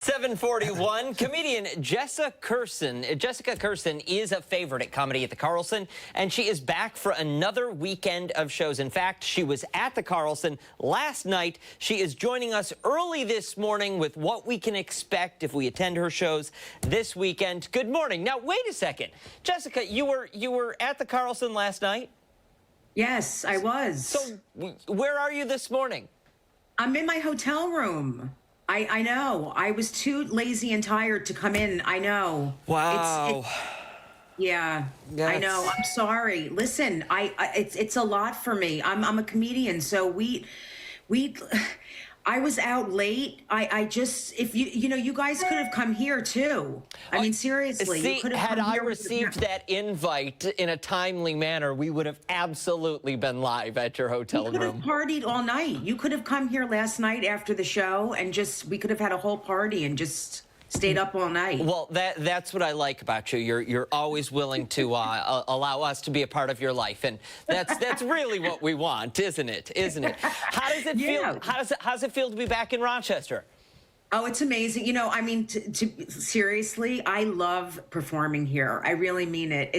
7:41, comedian Jessica Kirson. Jessica Kirson is a favorite at Comedy at the Carlson, and she is back for another weekend of shows. In fact, she was at the Carlson last night. She is joining us early this morning with what we can expect if we attend her shows this weekend. Good morning. Now, wait a second. Jessica, you were at the Carlson last night? Yes, I was. So, where are you this morning? I'm in my hotel room. I know. I was too lazy and tired to come in. I know. Wow. Yeah, I know. I'm sorry. Listen, it's a lot for me. I'm a comedian, so I was out late. I just, if you guys could have come here too. I mean, seriously. See, had I received that invite in a timely manner, we would have absolutely been live at your hotel room. We could have partied all night. You could have come here last night after the show and we could have had a whole party and just stayed up all night. Well, that's what I like about you. You're always willing to allow us to be a part of your life, and that's really what we want, isn't it? Isn't it? How does it feel? How does it feel to be back in Rochester? Oh, it's amazing. You know, I mean, seriously, I love performing here. I really mean it.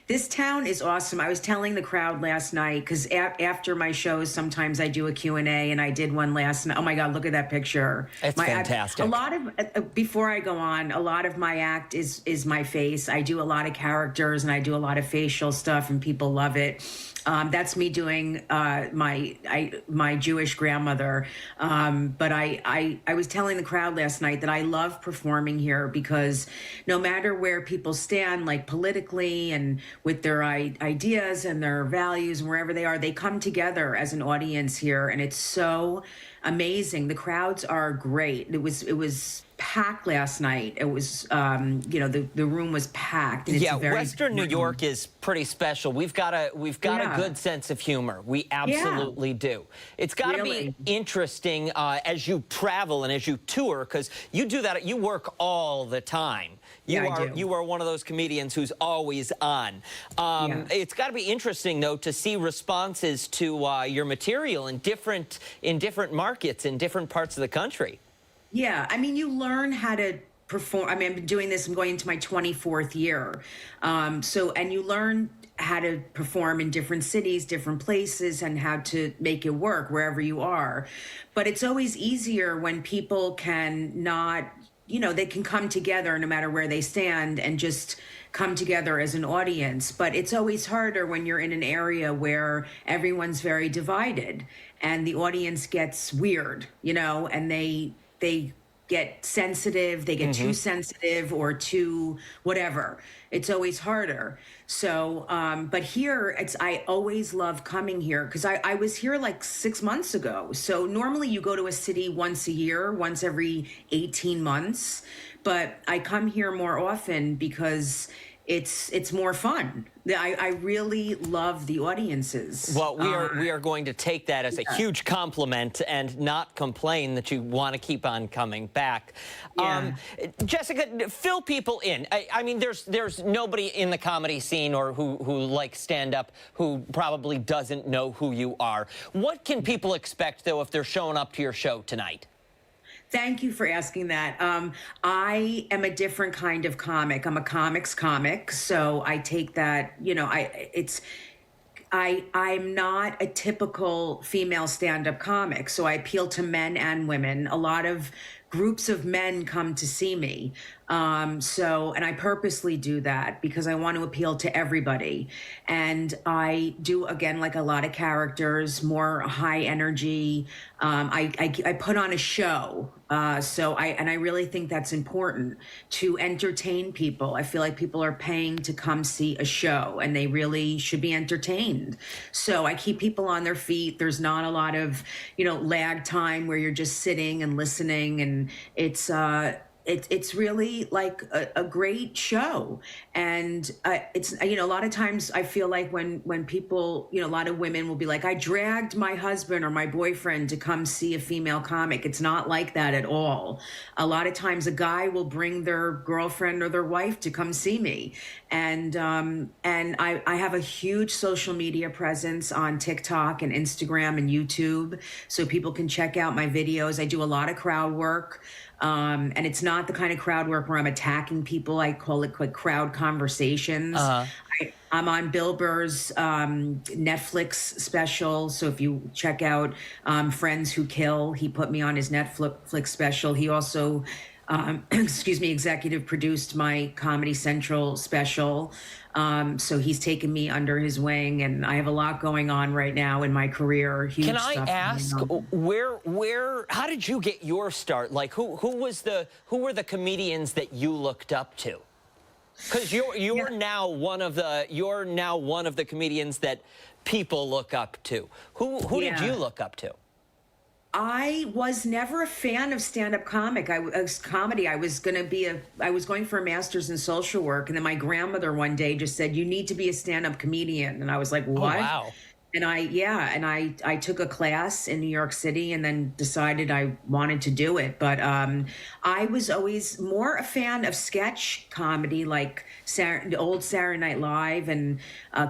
This town is awesome. I was telling the crowd last night, because after my shows, sometimes I do a Q&A, and I did one last night. Oh my God, look at that picture. It's fantastic. A lot of, before I go on, a lot of my act is my face. I do a lot of characters, and I do a lot of facial stuff, and people love it. That's me doing my Jewish grandmother. But I was telling the crowd last night that I love performing here, because no matter where people stand, like politically and with their ideas and their values and wherever they are, they come together as an audience here, and it's so amazing. The crowds are great. It was packed last night. It was, the room was packed. And yeah, Western New York is pretty special. We've got a good sense of humor. We absolutely do. It's got to be interesting as you travel and as you tour, because you do that. You work all the time. You are one of those comedians who's always on. It's got to be interesting, though, to see responses to your material in different markets in different parts of the country. Yeah, I mean, you learn how to perform. I mean, I've been doing this. I'm going into my 24th year. And you learn how to perform in different cities, different places, and how to make it work wherever you are. But it's always easier when people can not, they can come together no matter where they stand and just come together as an audience. But it's always harder when you're in an area where everyone's very divided and the audience gets weird, and they get sensitive, they get too sensitive or too whatever. It's always harder. So, but here, I always love coming here, because I was here like 6 months ago. So normally you go to a city once a year, once every 18 months. But I come here more often because it's more fun. I really love the audiences. Well, we are going to take that as a huge compliment and not complain that you want to keep on coming back. Jessica, fill people in. I mean, there's nobody in the comedy scene or who likes stand-up who probably doesn't know who you are. What can people expect, though, if they're showing up to your show tonight? Thank you for asking that. I am a different kind of comic. I'm a comics comic, so I take that, I'm not a typical female stand-up comic, so I appeal to men and women. A lot of groups of men come to see me. And I purposely do that because I want to appeal to everybody. And I do, again, like a lot of characters, more high energy. I put on a show. And I really think that's important to entertain people. I feel like people are paying to come see a show, and they really should be entertained. So I keep people on their feet. There's not a lot of, lag time where you're just sitting and listening, and it's really like a great show. And it's, a lot of times I feel like when people, a lot of women will be like, I dragged my husband or my boyfriend to come see a female comic. It's not like that at all. A lot of times a guy will bring their girlfriend or their wife to come see me. And I have a huge social media presence on TikTok and Instagram and YouTube, so people can check out my videos. I do a lot of crowd work. And it's not the kind of crowd work where I'm attacking people. I call it like crowd conversations. I'm on Bill Burr's Netflix special. So if you check out Friends Who Kill, he put me on his Netflix special. He also, excuse me, executive produced my Comedy Central special. So he's taken me under his wing, and I have a lot going on right now in my career. Huge Can I stuff ask how did you get your start? Like who were the comedians that you looked up to? Because you're now one of the comedians that people look up to. Who did you look up to? I was never a fan of stand-up comedy. I was going for a master's in social work, and then my grandmother one day just said, "You need to be a stand-up comedian," and I was like, "What?" Oh, wow. And I took a class in New York City and then decided I wanted to do it. But I was always more a fan of sketch comedy, like the old Saturday Night Live and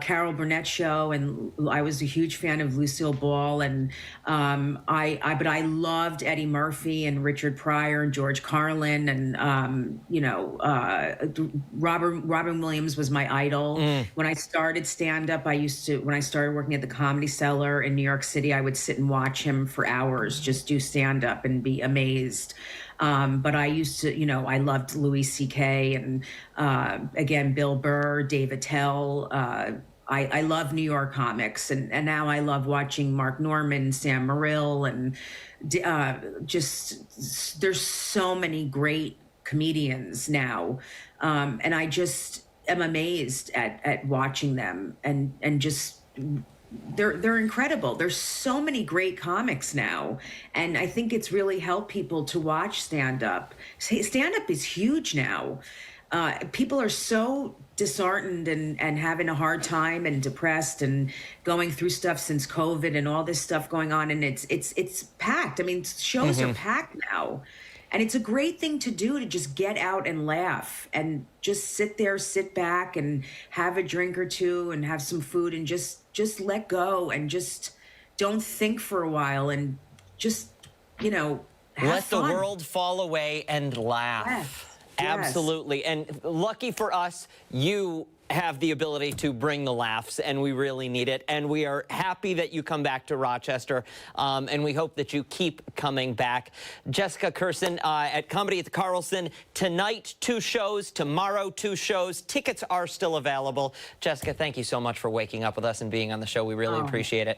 Carol Burnett show. And I was a huge fan of Lucille Ball. And but I loved Eddie Murphy and Richard Pryor and George Carlin. And, Robin Williams was my idol. When I started stand-up, when I started working at the Comedy Cellar in New York City, I would sit and watch him for hours, just do stand-up and be amazed. But I used to, I loved Louis C.K. and, again, Bill Burr, Dave Attell. I love New York comics, and now I love watching Mark Norman, Sam Morril, and just there's so many great comedians now. And I just am amazed at watching them and just they're incredible. There's so many great comics now, and I think it's really helped people to watch stand-up. Stand-up is huge now. People are so disheartened and having a hard time and depressed and going through stuff since COVID and all this stuff going on, and it's packed. I mean, shows are packed now. And it's a great thing to do, to just get out and laugh and just sit back and have a drink or two and have some food and just let go and just don't think for a while and just, have let fun. the world fall away and laugh. Yes. Absolutely. And lucky for us, you have the ability to bring the laughs, and we really need it. And we are happy that you come back to Rochester, and we hope that you keep coming back. Jessica Kirson at Comedy at the Carlson. Tonight, 2 shows. Tomorrow, 2 shows. Tickets are still available. Jessica, thank you so much for waking up with us and being on the show. We really appreciate it.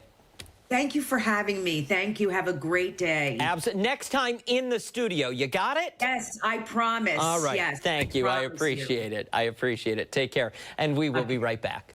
Thank you for having me. Thank you. Have a great day. Absolutely. Next time in the studio. You got it? Yes, I promise. All right. Yes, Thank you. I appreciate it. I appreciate it. Take care. And we will be right back.